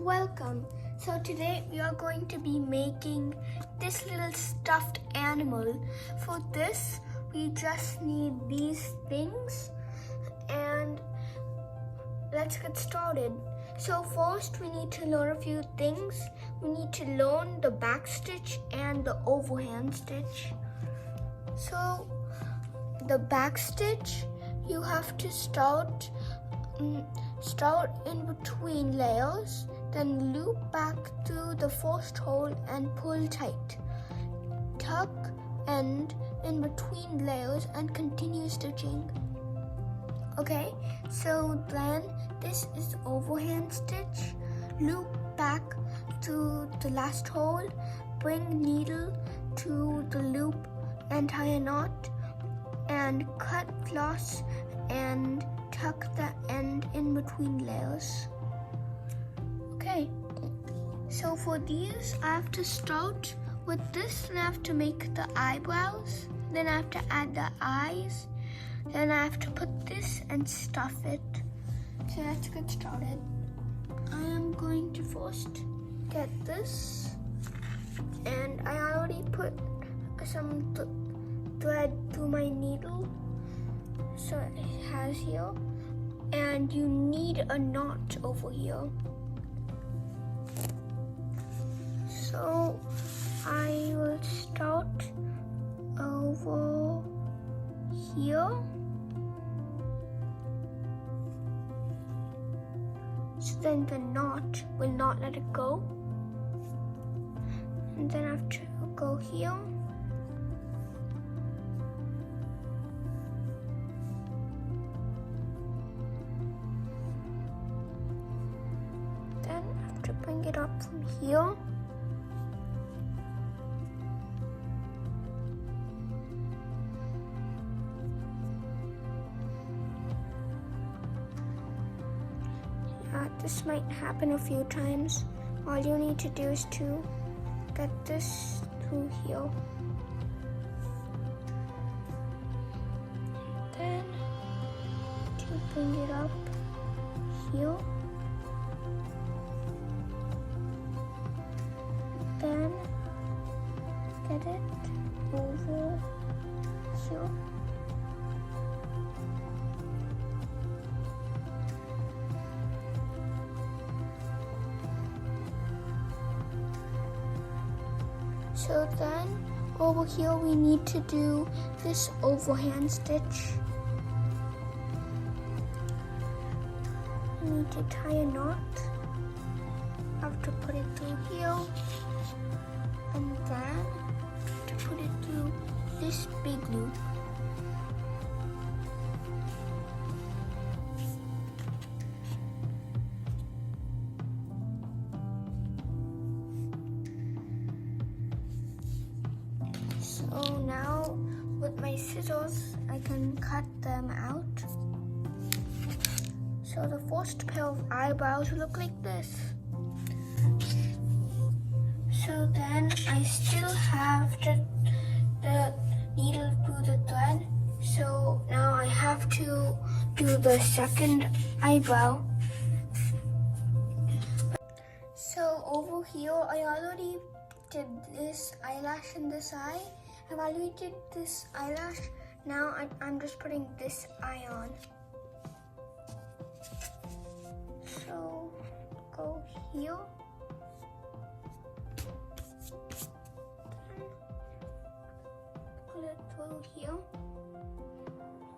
Welcome. So today we are going to be making this little stuffed animal. For this, we just need these things and let's get started. So first we need to learn a few things. We need to learn the back stitch and the overhand stitch. So the back stitch, you have to start in between layers, then loop back to the first hole and pull tight. Tuck end in between layers and continue stitching. Okay, so then this is overhand stitch. Loop back to the last hole, bring needle to the loop and tie a knot, and cut floss and tuck the end in between layers. Okay, so for these I have to start with this, and I have to make the eyebrows, then I have to add the eyes, then I have to put this and stuff it. So let's get started. I am going to first get this, and I already put some thread through my needle, so it has here, and you need a knot over here. So I will start over here. So then the knot will not let it go. And then I have to go here. Then I have to bring it up from here. This might happen a few times. All you need to do is to get this through here. Then to bring it up here. Then get it over here. So then over here we need to do this overhand stitch. We need to tie a knot. I have to put it through here, and then to put it through this big loop. So now with my scissors, I can cut them out. So the first pair of eyebrows will look like this. So then I still have the needle through the thread. So now I have to do the second eyebrow. So over here, I already did this eyelash in this eye. I've already did this eyelash. Now I'm just putting this eye on. So go here. Put it through here.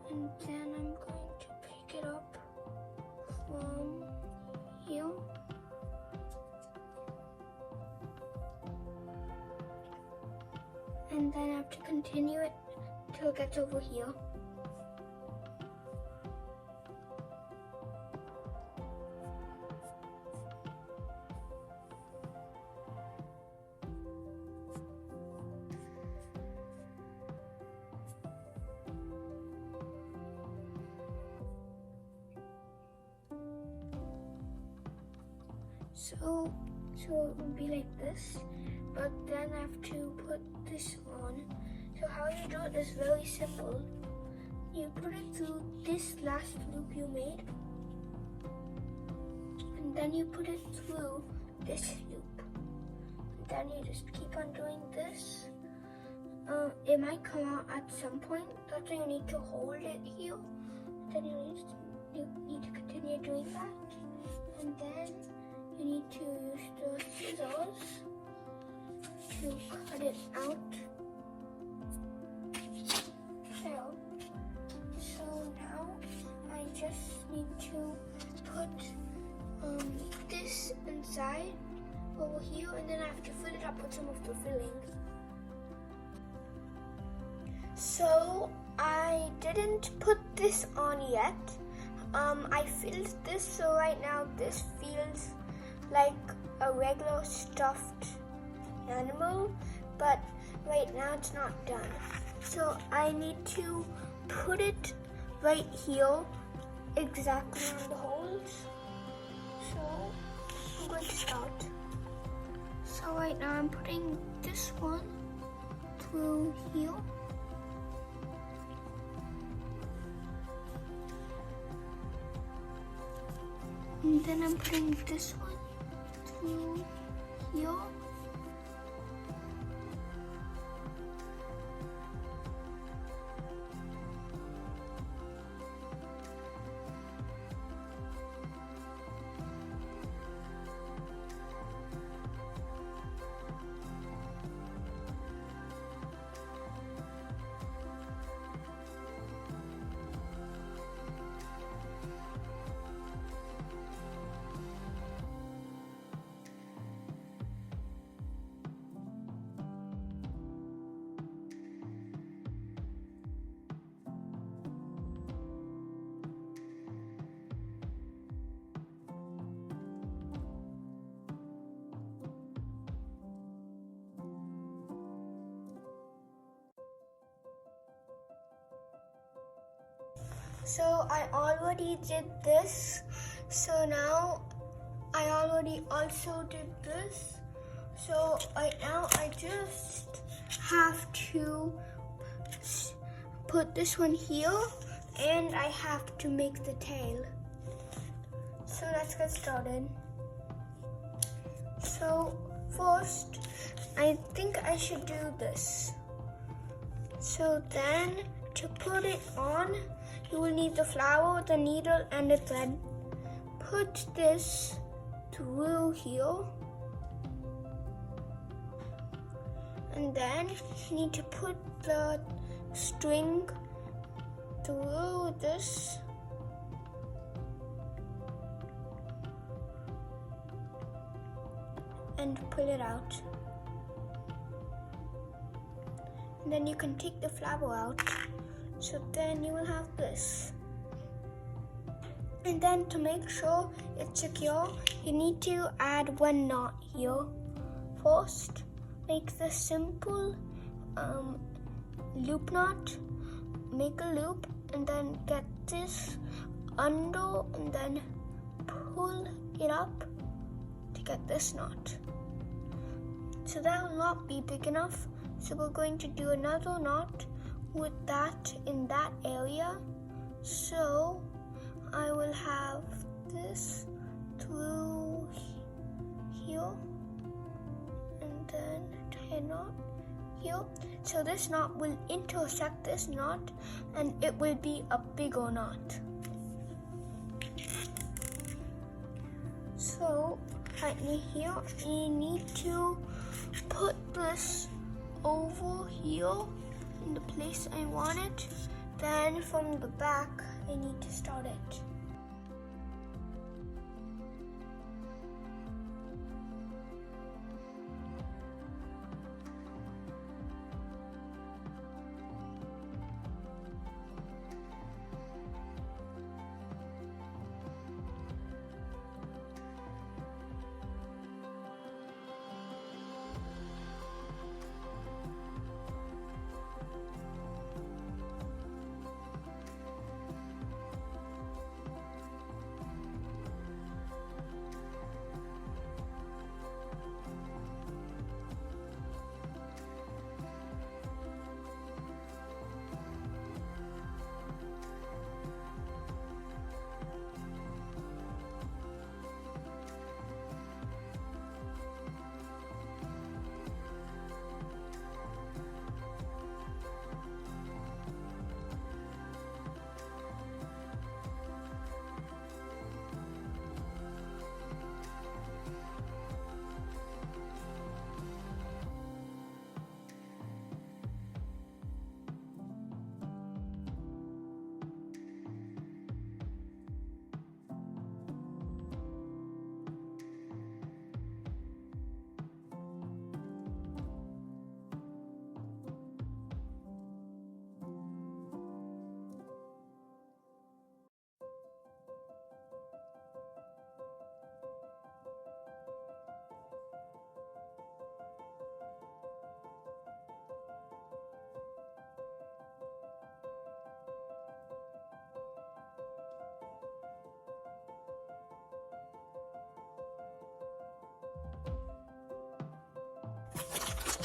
And then I'm going to pick it up from here. And then I have to continue it till it gets over here. So it would be like this, but then I have to put this on. So how you do it is very simple. You put it through this last loop you made, and then you put it through this loop. And then you just keep on doing this. It might come out at some point. That's why you need to hold it here. Then you need to continue doing that. And then you need to use the scissors to cut it out. So now I just need to put this inside over here, and then I have to fill it up with some of the filling. So I didn't put this on yet. I filled this, so right now this feels like a regular stuffed animal, but right now it's not done. So I need to put it right here, exactly on the holes. So I'm going to start. So right now I'm putting this one through here. And then I'm putting this one through here. So I already did this. So now I already also did this. So right now I just have to put this one here, and I have to make the tail. So let's get started. So first, I think I should do this. So then to put it on, you will need the flower, the needle, and the thread. Put this through here. And then you need to put the string through this. And pull it out. And then you can take the flower out. So then you will have this. And then to make sure it's secure, you need to add one knot here. First, make the simple loop knot. Make a loop and then get this under and then pull it up to get this knot. So that will not be big enough. So we're going to do another knot with that in that area. So I will have this through here and then tie a knot here. So this knot will intersect this knot and it will be a bigger knot. So right here, you need to put this over here in the place I want it. Then from the back, I need to start it.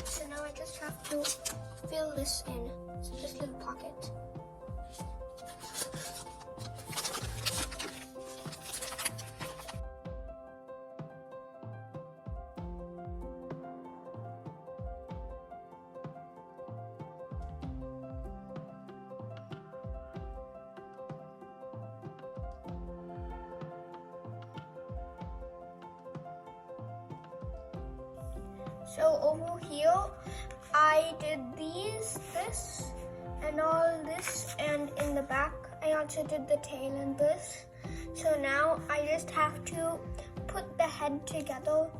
So now I just have to fill this in. So this little pocket. So over here, I did this, and all this, and in the back, I also did the tail and this. So now I just have to put the head together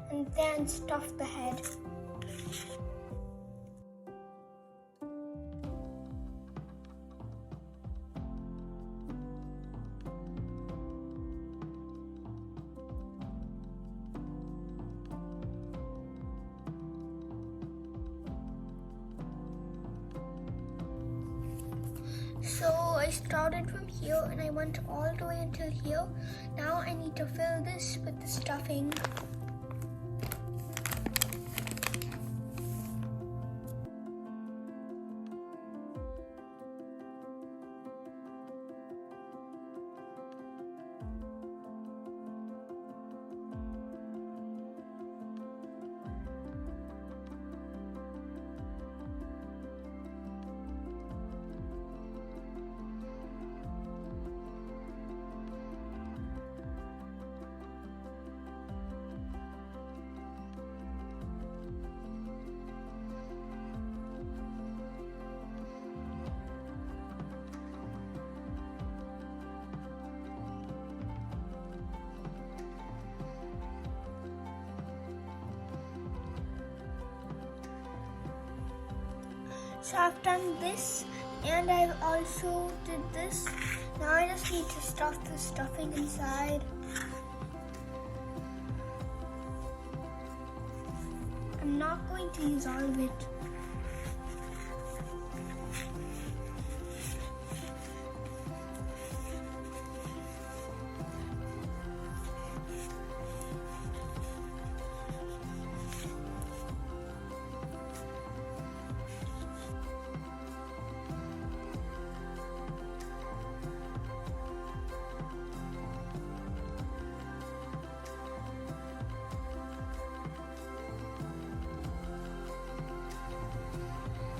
and then stuff the head. So I started from here and I went all the way until here. Now I need to fill this with the stuffing. So I've done this and I've also did this. Now I just need to stuff the stuffing inside. I'm not going to use all of it.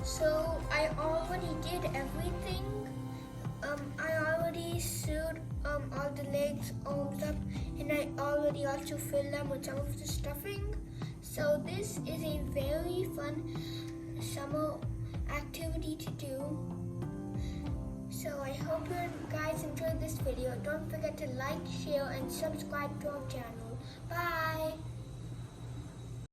So I already did everything. I already sewed all the legs, arms up, and I already also filled them with some of the stuffing. So this is a very fun summer activity to do. So I hope you guys enjoyed this video. Don't forget to like, share, and subscribe to our channel. Bye!